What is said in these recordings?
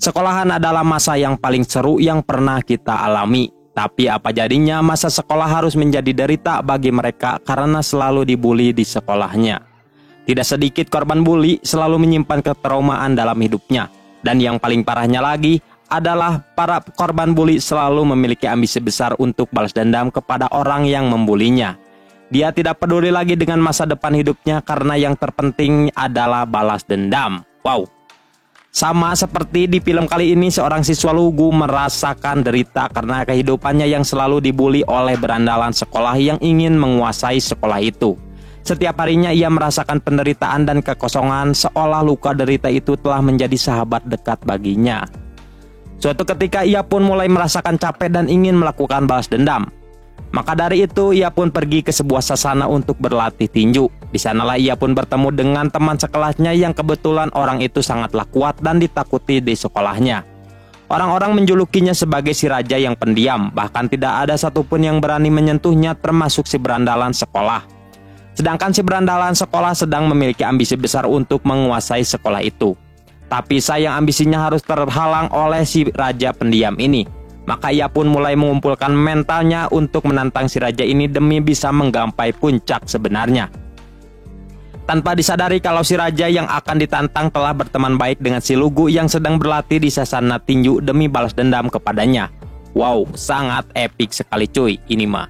Sekolahan adalah masa yang paling seru yang pernah kita alami. Tapi apa jadinya masa sekolah harus menjadi derita bagi mereka karena selalu dibully di sekolahnya. Tidak sedikit korban bully selalu menyimpan ketraumaan dalam hidupnya. Dan yang paling parahnya lagi adalah para korban bully selalu memiliki ambisi besar untuk balas dendam kepada orang yang membulinya. Dia tidak peduli lagi dengan masa depan hidupnya karena yang terpenting adalah balas dendam. Wow. Sama seperti di film kali ini, seorang siswa lugu merasakan derita karena kehidupannya yang selalu dibully oleh berandalan sekolah yang ingin menguasai sekolah itu. Setiap harinya ia merasakan penderitaan dan kekosongan, seolah luka derita itu telah menjadi sahabat dekat baginya. Suatu ketika ia pun mulai merasakan capek dan ingin melakukan balas dendam. Maka dari itu ia pun pergi ke sebuah sasana untuk berlatih tinju. Di sanalah ia pun bertemu dengan teman sekelasnya yang kebetulan orang itu sangatlah kuat dan ditakuti di sekolahnya. Orang-orang menjulukinya sebagai si raja yang pendiam, bahkan tidak ada satupun yang berani menyentuhnya termasuk si berandalan sekolah. Sedangkan si berandalan sekolah sedang memiliki ambisi besar untuk menguasai sekolah itu. Tapi sayang ambisinya harus terhalang oleh si raja pendiam ini. Maka ia pun mulai mengumpulkan mentalnya untuk menantang si raja ini demi bisa menggapai puncak sebenarnya. Tanpa disadari kalau si raja yang akan ditantang telah berteman baik dengan si lugu yang sedang berlatih di sasana tinju demi balas dendam kepadanya. Wow, sangat epik sekali cuy ini mah.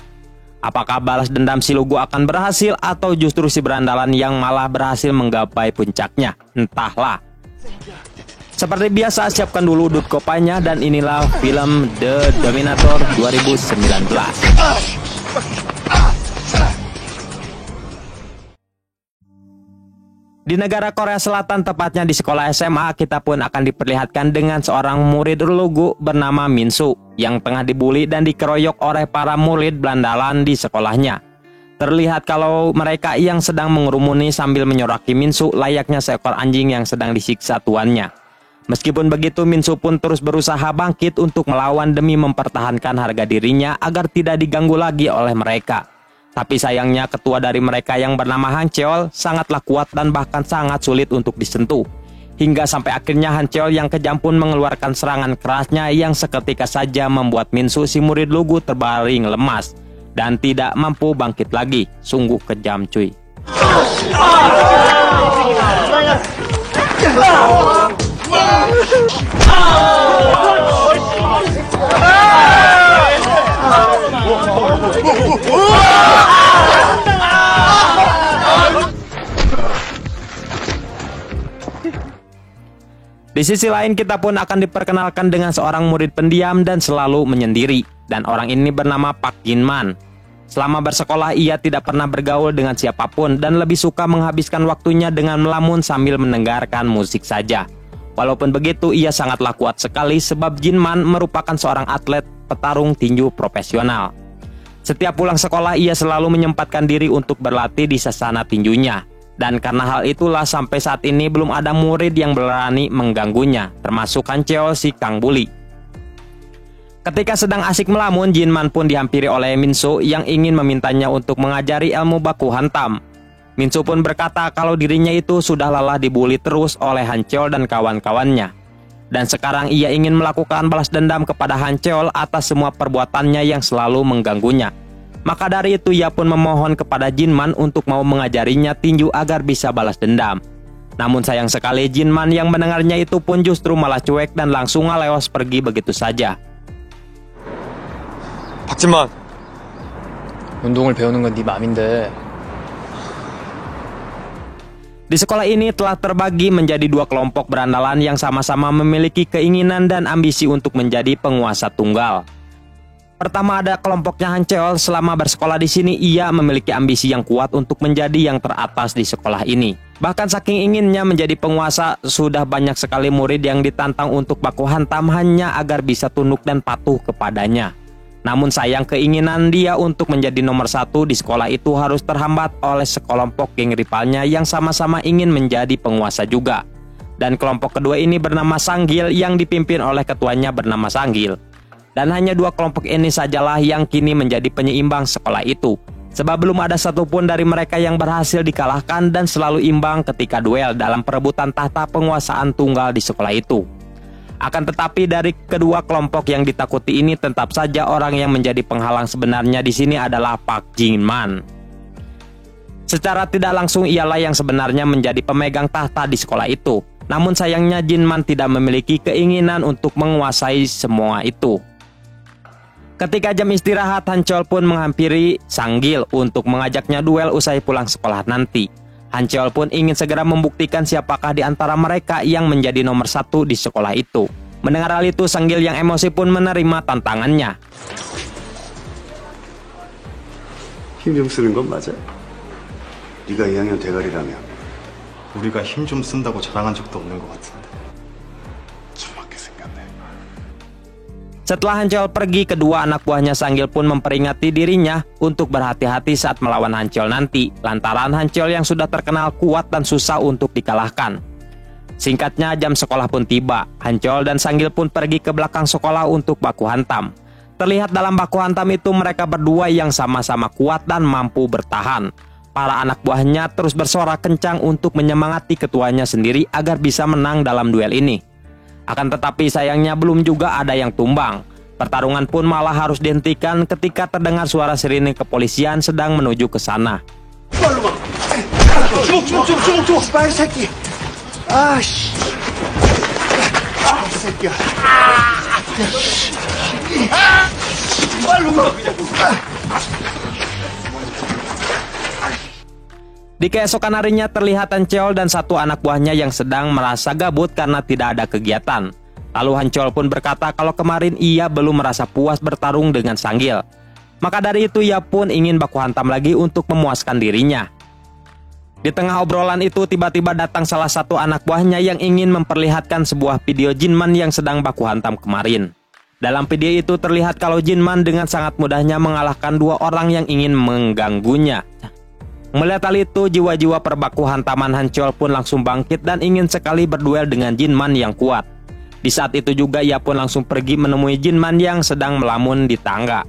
Apakah balas dendam si lugu akan berhasil atau justru si berandalan yang malah berhasil menggapai puncaknya? Entahlah. Seperti biasa, siapkan dulu udut kopanya dan inilah film The Dominator 2019. Di negara Korea Selatan, tepatnya di sekolah SMA, kita pun akan diperlihatkan dengan seorang murid lugu bernama Minsu yang tengah dibully dan dikeroyok oleh para murid berandalan di sekolahnya. Terlihat kalau mereka yang sedang mengerumuni sambil menyoraki Minsu layaknya seekor anjing yang sedang disiksa tuannya. Meskipun begitu, Minsu pun terus berusaha bangkit untuk melawan demi mempertahankan harga dirinya agar tidak diganggu lagi oleh mereka. Tapi sayangnya ketua dari mereka yang bernama Han Cheol sangatlah kuat dan bahkan sangat sulit untuk disentuh. Hingga sampai akhirnya Han Cheol yang kejam pun mengeluarkan serangan kerasnya yang seketika saja membuat Minsu si murid lugu terbaring lemas dan tidak mampu bangkit lagi. Sungguh kejam cuy. Di sisi lain kita pun akan diperkenalkan dengan seorang murid pendiam dan selalu menyendiri. Dan orang ini bernama Park Jin-man. Selama bersekolah ia tidak pernah bergaul dengan siapapun dan lebih suka menghabiskan waktunya dengan melamun sambil mendengarkan musik saja. Walaupun begitu ia sangatlah kuat sekali sebab Jin-man merupakan seorang atlet petarung tinju profesional. Setiap pulang sekolah ia selalu menyempatkan diri untuk berlatih di sasana tinjunya. Dan karena hal itulah sampai saat ini belum ada murid yang berani mengganggunya, termasuk Han Cheol si Kang Bully. Ketika sedang asik melamun, Jin-man pun dihampiri oleh Minsu yang ingin memintanya untuk mengajari ilmu baku hantam. Minsu pun berkata kalau dirinya itu sudah lelah dibully terus oleh Han Cheol dan kawan-kawannya. Dan sekarang ia ingin melakukan balas dendam kepada Han Cheol atas semua perbuatannya yang selalu mengganggunya. Maka dari itu ia pun memohon kepada Jin-man untuk mau mengajarinya tinju agar bisa balas dendam. Namun sayang sekali Jin-man yang mendengarnya itu pun justru malah cuek dan langsung ngaleos pergi begitu saja. 박진만, 운동을 배우는 건 네 맘인데. Di sekolah ini telah terbagi menjadi dua kelompok berandalan yang sama-sama memiliki keinginan dan ambisi untuk menjadi penguasa tunggal. Pertama ada kelompoknya Han Cheol. Selama bersekolah di sini ia memiliki ambisi yang kuat untuk menjadi yang teratas di sekolah ini. Bahkan saking inginnya menjadi penguasa, sudah banyak sekali murid yang ditantang untuk baku hantam hanya agar bisa tunduk dan patuh kepadanya. Namun sayang keinginan dia untuk menjadi nomor satu di sekolah itu harus terhambat oleh sekelompok geng rivalnya yang sama-sama ingin menjadi penguasa juga. Dan kelompok kedua ini bernama Sanggil yang dipimpin oleh ketuanya bernama Sanggil. Dan hanya dua kelompok ini sajalah yang kini menjadi penyeimbang sekolah itu. Sebab belum ada satupun dari mereka yang berhasil dikalahkan dan selalu imbang ketika duel dalam perebutan tahta penguasaan tunggal di sekolah itu. Akan tetapi dari kedua kelompok yang ditakuti ini tetap saja orang yang menjadi penghalang sebenarnya di sini adalah Park Jin-man. Secara tidak langsung ialah yang sebenarnya menjadi pemegang tahta di sekolah itu. Namun sayangnya Jin-man tidak memiliki keinginan untuk menguasai semua itu. Ketika jam istirahat, Hancheol pun menghampiri Sang-gil untuk mengajaknya duel usai pulang sekolah nanti. Hancheol pun ingin segera membuktikan siapakah di antara mereka yang menjadi nomor 1 di sekolah itu. Mendengar hal itu, Sang-gil yang emosi pun menerima tantangannya. 힘 좀 쓰는 건 맞아? 네가 2학년 대가리라며. 우리가 힘 좀 쓴다고 자랑한 적도 없는 것 같은데. 주먹게 생겼네. Setelah Hancheol pergi, kedua anak buahnya Sang-gil pun memperingati dirinya untuk berhati-hati saat melawan Hancheol nanti, lantaran Hancheol yang sudah terkenal kuat dan susah untuk dikalahkan. Singkatnya, jam sekolah pun tiba. Hancheol dan Sang-gil pun pergi ke belakang sekolah untuk baku hantam. Terlihat dalam baku hantam itu mereka berdua yang sama-sama kuat dan mampu bertahan. Para anak buahnya terus bersorak kencang untuk menyemangati ketuanya sendiri agar bisa menang dalam duel ini. Akan tetapi sayangnya belum juga ada yang tumbang. Pertarungan pun malah harus dihentikan ketika terdengar suara sirine kepolisian sedang menuju ke sana. Di keesokan harinya terlihat Hancheol dan satu anak buahnya yang sedang merasa gabut karena tidak ada kegiatan. Lalu Hancheol pun berkata kalau kemarin ia belum merasa puas bertarung dengan Sang-gil. Maka dari itu ia pun ingin baku hantam lagi untuk memuaskan dirinya. Di tengah obrolan itu tiba-tiba datang salah satu anak buahnya yang ingin memperlihatkan sebuah video Jin-man yang sedang baku hantam kemarin. Dalam video itu terlihat kalau Jin-man dengan sangat mudahnya mengalahkan dua orang yang ingin mengganggunya. Melihat hal itu, jiwa-jiwa perbaku hantaman Hancheol pun langsung bangkit dan ingin sekali berduel dengan Jin-man yang kuat. Di saat itu juga ia pun langsung pergi menemui Jin-man yang sedang melamun di tangga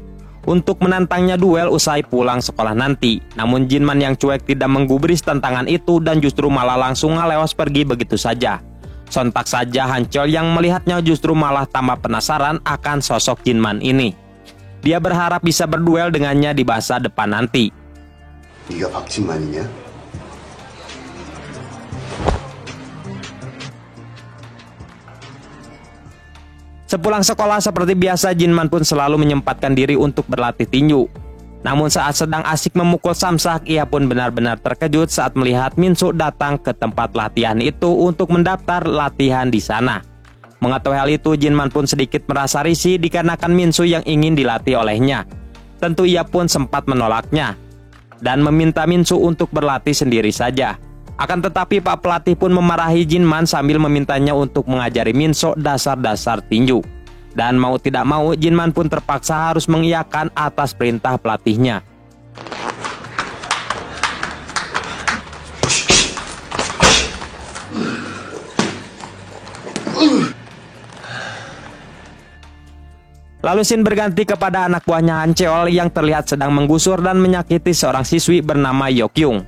untuk menantangnya duel usai pulang sekolah nanti. Namun Jin-man yang cuek tidak menggubris tantangan itu dan justru malah langsung ngalewas pergi begitu saja. Sontak saja Hancheol yang melihatnya justru malah tambah penasaran akan sosok Jin-man ini. Dia berharap bisa berduel dengannya di masa depan nanti. 네가 박진만이냐? Sepulang sekolah seperti biasa, Jin-man pun selalu menyempatkan diri untuk berlatih tinju. Namun saat sedang asik memukul samsak, ia pun benar-benar terkejut saat melihat Min-soo datang ke tempat latihan itu untuk mendaftar latihan di sana. Mengetahui hal itu, Jin-man pun sedikit merasa risih dikarenakan Min-soo yang ingin dilatih olehnya. Tentu ia pun sempat menolaknya dan meminta Min-soo untuk berlatih sendiri saja. Akan tetapi Pak pelatih pun memarahi Jin-man sambil memintanya untuk mengajari Min-soo dasar-dasar tinju. Dan mau tidak mau Jin-man pun terpaksa harus mengiyakan atas perintah pelatihnya. Lalu scene berganti kepada anak buahnya Hancheol yang terlihat sedang menggusur dan menyakiti seorang siswi bernama Yeok-kyung.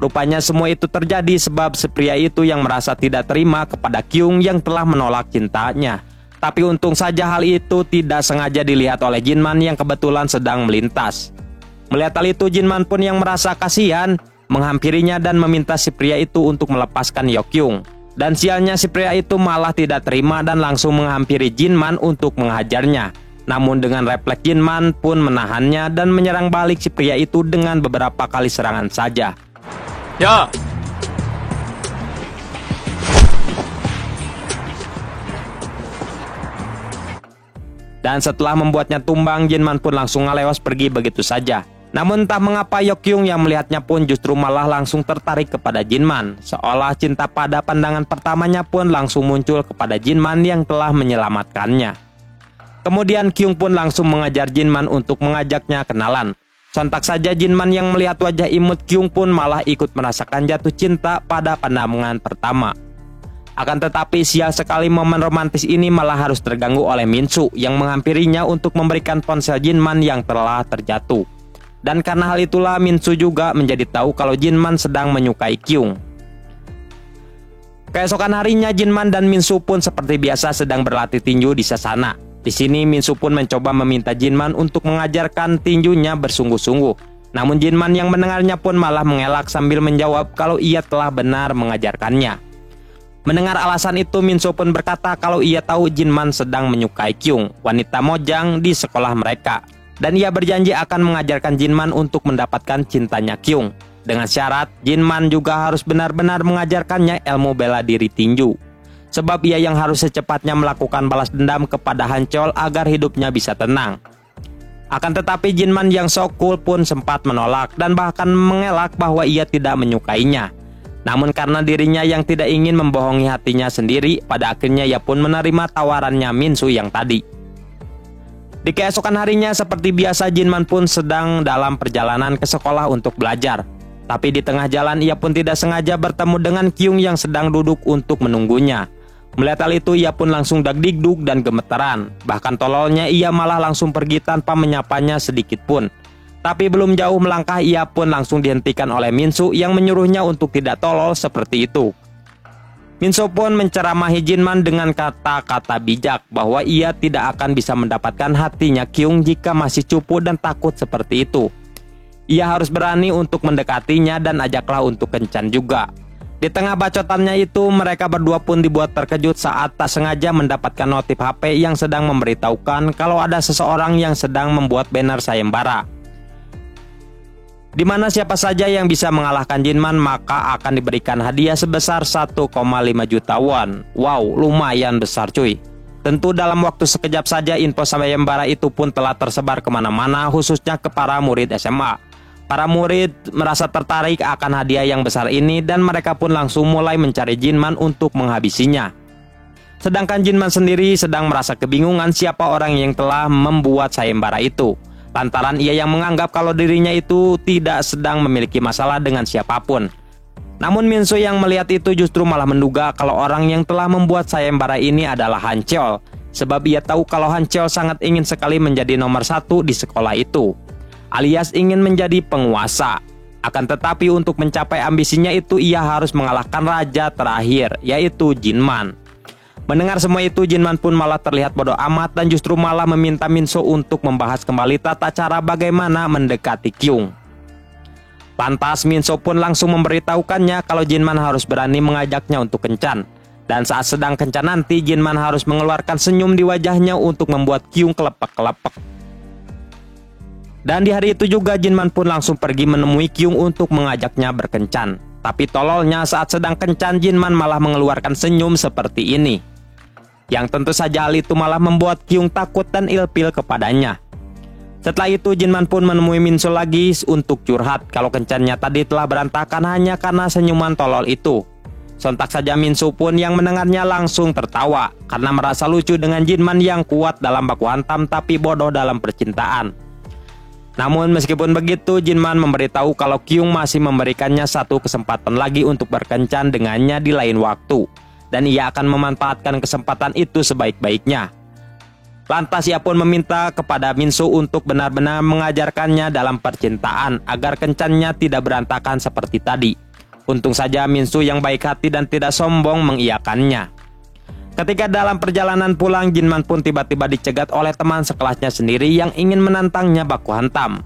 Rupanya semua itu terjadi sebab si pria itu yang merasa tidak terima kepada Kyung yang telah menolak cintanya. Tapi untung saja hal itu tidak sengaja dilihat oleh Jin-man yang kebetulan sedang melintas. Melihat hal itu, Jin-man pun yang merasa kasihan menghampirinya dan meminta si pria itu untuk melepaskan Yeok-kyung. Dan sialnya si pria itu malah tidak terima dan langsung menghampiri Jin-man untuk menghajarnya. Namun dengan refleks Jin-man pun menahannya dan menyerang balik si pria itu dengan beberapa kali serangan saja. 야! Dan setelah membuatnya tumbang, Jin-man pun langsung ngalewas pergi begitu saja. Namun entah mengapa Yeok-kyung yang melihatnya pun justru malah langsung tertarik kepada Jin-man. Seolah cinta pada pandangan pertamanya pun langsung muncul kepada Jin-man yang telah menyelamatkannya. Kemudian Kyung pun langsung mengajar Jin-man untuk mengajaknya kenalan. Sontak saja Jin-man yang melihat wajah imut Kyung pun malah ikut merasakan jatuh cinta pada pandangan pertama. Akan tetapi sial sekali momen romantis ini malah harus terganggu oleh Min-soo yang menghampirinya untuk memberikan ponsel Jin-man yang telah terjatuh. Dan karena hal itulah Min-soo juga menjadi tahu kalau Jin-man sedang menyukai Kyung. Keesokan harinya Jinman dan Minsu pun seperti biasa sedang berlatih tinju di sasana. Di sini Minsu pun mencoba meminta Jinman untuk mengajarkan tinjunya bersungguh-sungguh. Namun Jinman yang mendengarnya pun malah mengelak sambil menjawab kalau ia telah benar mengajarkannya. Mendengar alasan itu, Minsu pun berkata kalau ia tahu Jinman sedang menyukai Kyung, wanita Mojang di sekolah mereka. Dan ia berjanji akan mengajarkan Jinman untuk mendapatkan cintanya Kyung. Dengan syarat, Jinman juga harus benar-benar mengajarkannya ilmu bela diri tinju. Sebab ia yang harus secepatnya melakukan balas dendam kepada Hancheol agar hidupnya bisa tenang. Akan tetapi Jinman yang so cool pun sempat menolak dan bahkan mengelak bahwa ia tidak menyukainya. Namun karena dirinya yang tidak ingin membohongi hatinya sendiri, pada akhirnya ia pun menerima tawarannya Minsu yang tadi. Di keesokan harinya seperti biasa Jinman pun sedang dalam perjalanan ke sekolah untuk belajar. Tapi di tengah jalan ia pun tidak sengaja bertemu dengan Kyung yang sedang duduk untuk menunggunya. Melihat hal itu ia pun langsung dagdikduk dan gemeteran. Bahkan tololnya ia malah langsung pergi tanpa menyapanya sedikit pun. Tapi belum jauh melangkah ia pun langsung dihentikan oleh Minsu yang menyuruhnya untuk tidak tolol seperti itu. Minsu pun menceramahi Jinman dengan kata-kata bijak bahwa ia tidak akan bisa mendapatkan hatinya Kyung jika masih cupu dan takut seperti itu. Ia harus berani untuk mendekatinya dan ajaklah untuk kencan juga. Di tengah bacotannya itu, mereka berdua pun dibuat terkejut saat tak sengaja mendapatkan notif HP yang sedang memberitahukan kalau ada seseorang yang sedang membuat banner sayembara. Di mana siapa saja yang bisa mengalahkan Jinman maka akan diberikan hadiah sebesar 1,5 juta won. Wow, lumayan besar cuy. Tentu dalam waktu sekejap saja info sayembara itu pun telah tersebar kemana-mana, khususnya ke para murid SMA. Para murid merasa tertarik akan hadiah yang besar ini dan mereka pun langsung mulai mencari Jinman untuk menghabisinya. Sedangkan Jinman sendiri sedang merasa kebingungan siapa orang yang telah membuat sayembara itu. Lantaran ia yang menganggap kalau dirinya itu tidak sedang memiliki masalah dengan siapapun. Namun Minsu yang melihat itu justru malah menduga kalau orang yang telah membuat sayembara ini adalah Hancheol. Sebab ia tahu kalau Hancheol sangat ingin sekali menjadi nomor 1 di sekolah itu. Alias ingin menjadi penguasa. Akan tetapi untuk mencapai ambisinya itu ia harus mengalahkan raja terakhir, yaitu Jinman. Mendengar semua itu Jinman pun malah terlihat bodoh amat dan justru malah meminta Minsu untuk membahas kembali tata cara bagaimana mendekati Kyung. Lantas Minsu pun langsung memberitahukannya kalau Jinman harus berani mengajaknya untuk kencan. Dan saat sedang kencan nanti Jinman harus mengeluarkan senyum di wajahnya untuk membuat Kyung kelepek-kelepek. Dan di hari itu juga Jinman pun langsung pergi menemui Kyung untuk mengajaknya berkencan. Tapi tololnya saat sedang kencan Jinman malah mengeluarkan senyum seperti ini. Yang tentu saja hal itu malah membuat Kyung takut dan ilfil kepadanya. Setelah itu Jinman pun menemui Minsu lagi untuk curhat kalau kencannya tadi telah berantakan hanya karena senyuman tolol itu. Sontak saja Minsu pun yang mendengarnya langsung tertawa karena merasa lucu dengan Jinman yang kuat dalam baku hantam tapi bodoh dalam percintaan. Namun meskipun begitu Jinman memberitahu kalau Kyung masih memberikannya satu kesempatan lagi untuk berkencan dengannya di lain waktu. Dan ia akan memanfaatkan kesempatan itu sebaik-baiknya. Lantas ia pun meminta kepada Minsu untuk benar-benar mengajarkannya dalam percintaan agar kencannya tidak berantakan seperti tadi. Untung saja Minsu yang baik hati dan tidak sombong mengiyakannya. Ketika dalam perjalanan pulang, Jinman pun tiba-tiba dicegat oleh teman sekelasnya sendiri yang ingin menantangnya baku hantam.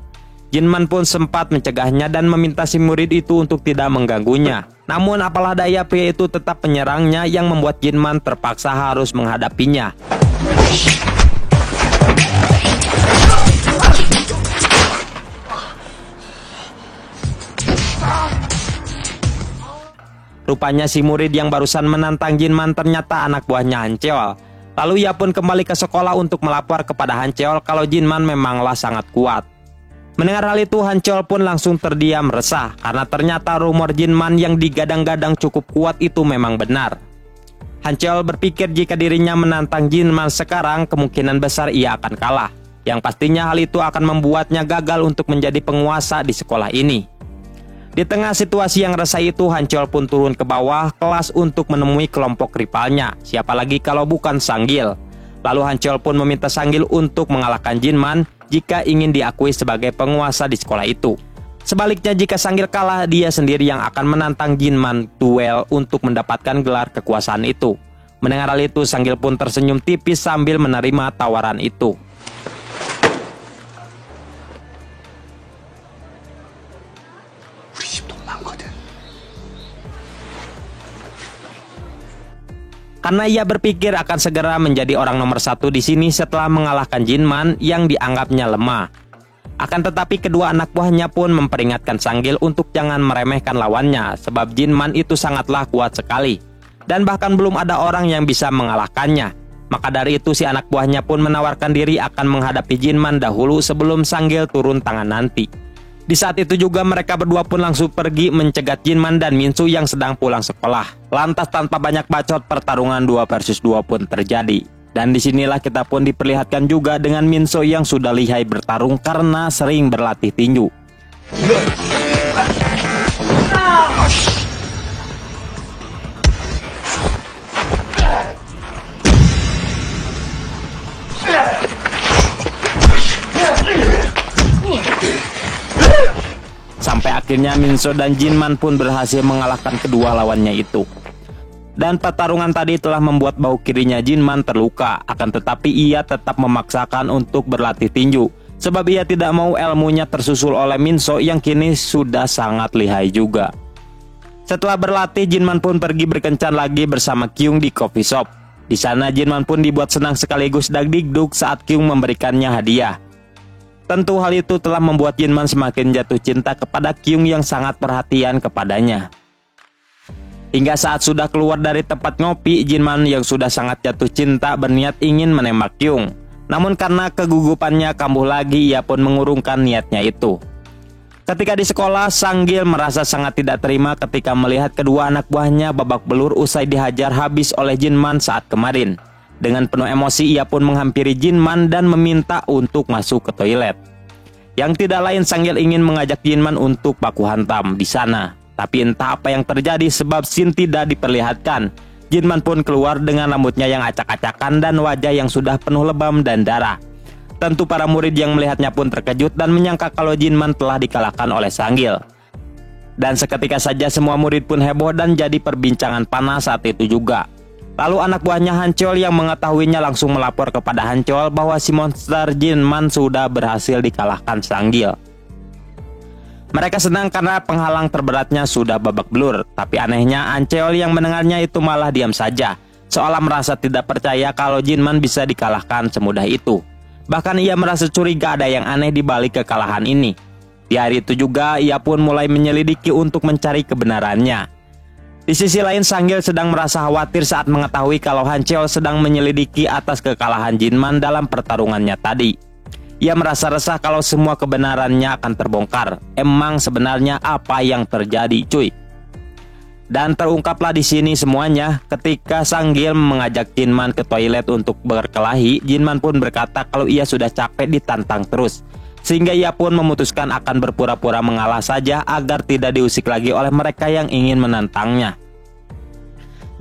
Jinman pun sempat mencegahnya dan meminta si murid itu untuk tidak mengganggunya. Namun apalah daya, pria itu tetap menyerangnya yang membuat Jinman terpaksa harus menghadapinya. Rupanya si murid yang barusan menantang Jinman ternyata anak buahnya Hancheol. Lalu ia pun kembali ke sekolah untuk melapor kepada Hancheol kalau Jinman memanglah sangat kuat. Mendengar hal itu Hancheol pun langsung terdiam resah karena ternyata rumor Jinman yang digadang-gadang cukup kuat itu memang benar. Hancheol berpikir jika dirinya menantang Jinman sekarang kemungkinan besar ia akan kalah. Yang pastinya hal itu akan membuatnya gagal untuk menjadi penguasa di sekolah ini. Di tengah situasi yang resah itu, Hancheol pun turun ke bawah kelas untuk menemui kelompok rivalnya. Siapa lagi kalau bukan Sanggil. Lalu Hancheol pun meminta Sanggil untuk mengalahkan Jinman jika ingin diakui sebagai penguasa di sekolah itu. Sebaliknya jika Sanggil kalah, dia sendiri yang akan menantang Jinman duel untuk mendapatkan gelar kekuasaan itu. Mendengar hal itu, Sanggil pun tersenyum tipis sambil menerima tawaran itu. 우리 집 돈 많거든. Karena ia berpikir akan segera menjadi orang nomor 1 di sini setelah mengalahkan Jinman yang dianggapnya lemah. Akan tetapi kedua anak buahnya pun memperingatkan Sanggil untuk jangan meremehkan lawannya, sebab Jinman itu sangatlah kuat sekali. Dan bahkan belum ada orang yang bisa mengalahkannya. Maka dari itu si anak buahnya pun menawarkan diri akan menghadapi Jinman dahulu sebelum Sanggil turun tangan nanti. Di saat itu juga mereka berdua pun langsung pergi mencegat Jinman dan Minso yang sedang pulang sekolah. Lantas tanpa banyak bacot, pertarungan 2 versus 2 pun terjadi. Dan disinilah kita pun diperlihatkan juga dengan Minso yang sudah lihai bertarung karena sering berlatih tinju. Sampai akhirnya Minso dan Jinman pun berhasil mengalahkan kedua lawannya itu. Dan pertarungan tadi telah membuat bahu kirinya Jinman terluka. Akan tetapi ia tetap memaksakan untuk berlatih tinju, sebab ia tidak mau ilmunya tersusul oleh Minso yang kini sudah sangat lihai juga. Setelah berlatih, Jinman pun pergi berkencan lagi bersama Kyung di coffee shop. Di sana Jinman pun dibuat senang sekaligus dagdikduk saat Kyung memberikannya hadiah. Tentu hal itu telah membuat Jinman semakin jatuh cinta kepada Kyung yang sangat perhatian kepadanya. Hingga saat sudah keluar dari tempat ngopi, Jinman yang sudah sangat jatuh cinta berniat ingin menembak Kyung. Namun karena kegugupannya kambuh lagi, ia pun mengurungkan niatnya itu. Ketika di sekolah, Sanggil merasa sangat tidak terima ketika melihat kedua anak buahnya babak belur usai dihajar habis oleh Jinman saat kemarin. Dengan penuh emosi, ia pun menghampiri Jinman dan meminta untuk masuk ke toilet. Yang tidak lain, Sanggil ingin mengajak Jinman untuk baku hantam di sana. Tapi entah apa yang terjadi sebab scene tidak diperlihatkan. Jinman pun keluar dengan rambutnya yang acak-acakan dan wajah yang sudah penuh lebam dan darah. Tentu para murid yang melihatnya pun terkejut dan menyangka kalau Jinman telah dikalahkan oleh Sanggil. Dan seketika saja semua murid pun heboh dan jadi perbincangan panas saat itu juga. Lalu anak buahnya Hanchol yang mengetahuinya langsung melapor kepada Hanchol bahwa si monster Jinman sudah berhasil dikalahkan Sanggil. Mereka senang karena penghalang terberatnya sudah babak belur. Tapi anehnya Hanchol yang mendengarnya itu malah diam saja, seolah merasa tidak percaya kalau Jinman bisa dikalahkan semudah itu. Bahkan ia merasa curiga ada yang aneh di balik kekalahan ini. Di hari itu juga ia pun mulai menyelidiki untuk mencari kebenarannya. Di sisi lain, Sanggil sedang merasa khawatir saat mengetahui kalau Hanchol sedang menyelidiki atas kekalahan Jinman dalam pertarungannya tadi. Ia merasa resah kalau semua kebenarannya akan terbongkar. Emang sebenarnya apa yang terjadi, cuy? Dan terungkaplah di sini semuanya ketika Sanggil mengajak Jinman ke toilet untuk berkelahi. Jinman pun berkata kalau ia sudah capek ditantang terus, sehingga ia pun memutuskan akan berpura-pura mengalah saja agar tidak diusik lagi oleh mereka yang ingin menantangnya.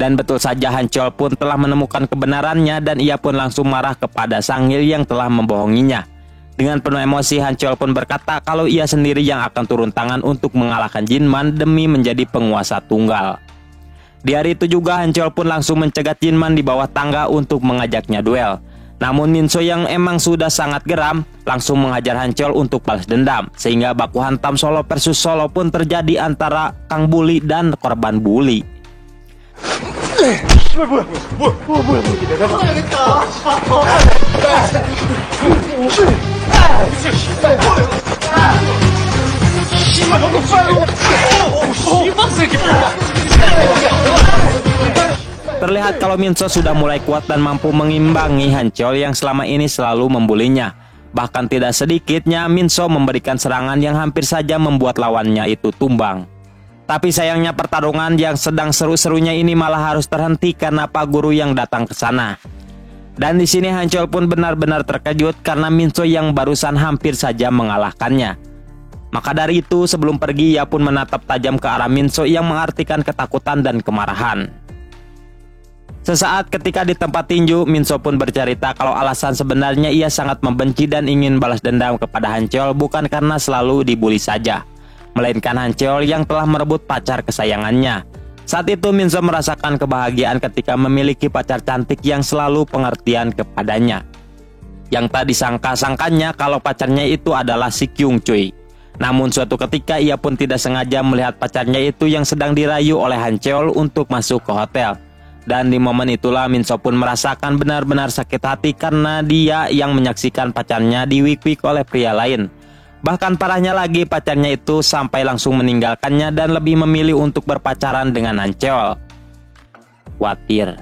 Dan betul saja Hanchol pun telah menemukan kebenarannya dan ia pun langsung marah kepada Sanggil yang telah membohonginya. Dengan penuh emosi, Hanchol pun berkata kalau ia sendiri yang akan turun tangan untuk mengalahkan Jinman demi menjadi penguasa tunggal. Di hari itu juga Hanchol pun langsung mencegat Jinman di bawah tangga untuk mengajaknya duel. Namun Minso yang emang sudah sangat geram langsung menghajar Hanchol untuk balas dendam, sehingga baku hantam solo versus solo pun terjadi antara Kang Bully dan korban bully. Terlihat kalau Minso sudah mulai kuat dan mampu mengimbangi Hanchol yang selama ini selalu membulinya. Bahkan tidak sedikitnya Minso memberikan serangan yang hampir saja membuat lawannya itu tumbang. Tapi sayangnya pertarungan yang sedang seru-serunya ini malah harus terhenti karena Pak Guru yang datang ke sana. Dan di sini Hanchol pun benar-benar terkejut karena Minso yang barusan hampir saja mengalahkannya. Maka dari itu sebelum pergi ia pun menatap tajam ke arah Minso yang mengartikan ketakutan dan kemarahan. Sesaat ketika di tempat tinju, Minso pun bercerita kalau alasan sebenarnya ia sangat membenci dan ingin balas dendam kepada Hanchol bukan karena selalu dibully saja. melainkan Han Cheol yang telah merebut pacar kesayangannya. Saat itu Min So merasakan kebahagiaan ketika memiliki pacar cantik yang selalu pengertian kepadanya. Yang tak disangka-sangkanya kalau pacarnya itu adalah si Kyung cuy. Namun suatu ketika ia pun tidak sengaja melihat pacarnya itu yang sedang dirayu oleh Han Cheol untuk masuk ke hotel. Dan di momen itulah Min So pun merasakan benar-benar sakit hati karena dia yang menyaksikan pacarnya diwik-wik oleh pria lain. Bahkan parahnya lagi, pacarnya itu sampai langsung meninggalkannya dan lebih memilih untuk berpacaran dengan Han Cheol. Khawatir.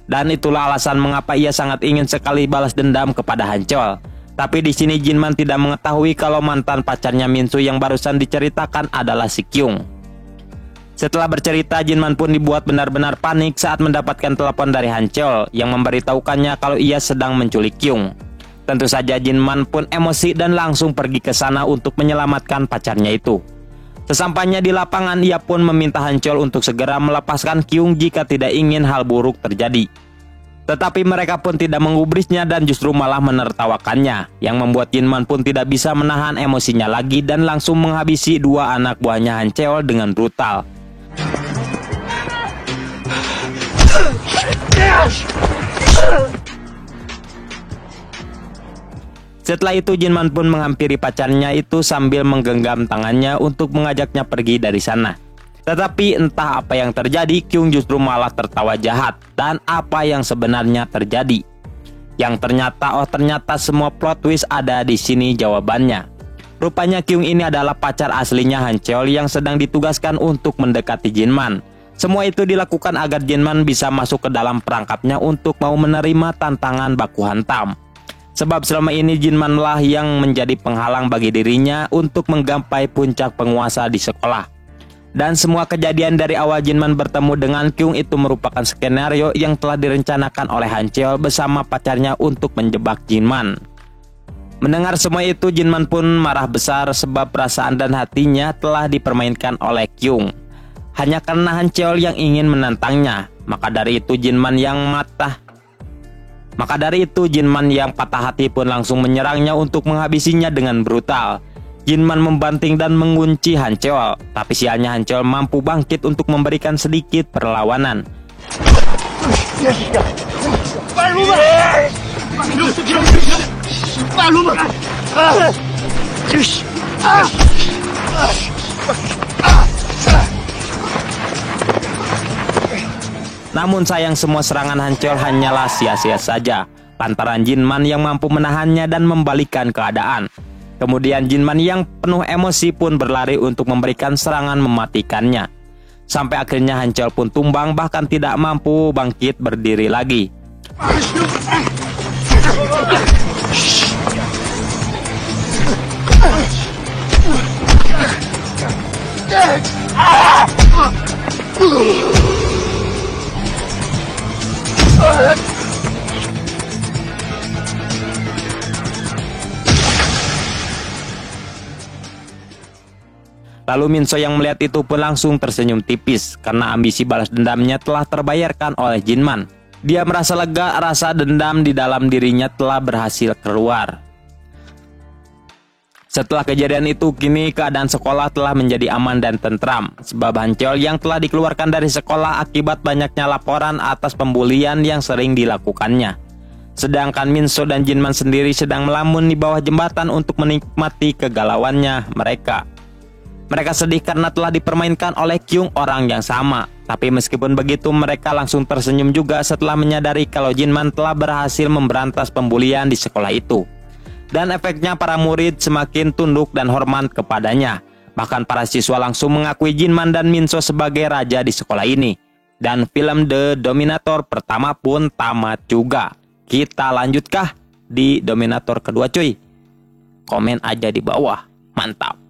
Dan itulah alasan mengapa ia sangat ingin sekali balas dendam kepada Han Cheol. Tapi di sini Jinman tidak mengetahui kalau mantan pacarnya Min So yang barusan diceritakan adalah si Kyung. Setelah bercerita, Jinman pun dibuat benar-benar panik saat mendapatkan telepon dari Han Cheol yang memberitahukannya kalau ia sedang menculik Kyung. Tentu saja Jinman pun emosi dan langsung pergi ke sana untuk menyelamatkan pacarnya itu. Sesampainya di lapangan, ia pun meminta Han Cheol untuk segera melepaskan Kyung jika tidak ingin hal buruk terjadi. Tetapi mereka pun tidak menggubrisnya dan justru malah menertawakannya, yang membuat Jinman pun tidak bisa menahan emosinya lagi dan langsung menghabisi dua anak buahnya Han Cheol dengan brutal. Setelah itu Jinman pun menghampiri pacarnya itu sambil menggenggam tangannya untuk mengajaknya pergi dari sana. Tetapi entah apa yang terjadi, Kyung justru malah tertawa jahat. Dan apa yang sebenarnya terjadi? Yang ternyata semua plot twist ada di sini jawabannya. Rupanya Kyung ini adalah pacar aslinya Han Cheol yang sedang ditugaskan untuk mendekati Jinman. Semua itu dilakukan agar Jinman bisa masuk ke dalam perangkapnya untuk mau menerima tantangan baku hantam. Sebab selama ini Jinman lah yang menjadi penghalang bagi dirinya untuk menggapai puncak penguasa di sekolah. Dan semua kejadian dari awal Jinman bertemu dengan Kyung itu merupakan skenario yang telah direncanakan oleh Han Cheol bersama pacarnya untuk menjebak Jinman. Mendengar semua itu, Jinman pun marah besar sebab perasaan dan hatinya telah dipermainkan oleh Kyung. Hanya karena Han Cheol yang ingin menantangnya. Maka dari itu Jinman yang patah hati pun langsung menyerangnya untuk menghabisinya dengan brutal. Jinman membanting dan mengunci Han Cheol, tapi sialnya Han Cheol mampu bangkit untuk memberikan sedikit perlawanan. Namun sayang, semua serangan Han Cheol hanyalah sia-sia saja, lantaran Jinman yang mampu menahannya dan membalikkan keadaan. Kemudian Jinman yang penuh emosi pun berlari untuk memberikan serangan mematikannya. Sampai akhirnya Han Cheol pun tumbang, bahkan tidak mampu bangkit berdiri lagi. Lalu Min So yang melihat itu pun langsung tersenyum tipis karena ambisi balas dendamnya telah terbayarkan oleh Jinman. Dia merasa lega, rasa dendam di dalam dirinya telah berhasil keluar. Setelah kejadian itu, kini keadaan sekolah telah menjadi aman dan tentram sebab Han Cheol yang telah dikeluarkan dari sekolah akibat banyaknya laporan atas pembulian yang sering dilakukannya. Sedangkan Min So dan Jinman sendiri sedang melamun di bawah jembatan untuk menikmati kegalauannya mereka. Mereka sedih karena telah dipermainkan oleh Kyung, orang yang sama. Tapi meskipun begitu, mereka langsung tersenyum juga setelah menyadari kalau Jinman telah berhasil memberantas pembulian di sekolah itu. Dan efeknya para murid semakin tunduk dan hormat kepadanya. Bahkan para siswa langsung mengakui Jinman dan Min So sebagai raja di sekolah ini. Dan film The Dominator pertama pun tamat juga. Kita lanjutkah di Dominator kedua cuy? Komen aja di bawah. Mantap.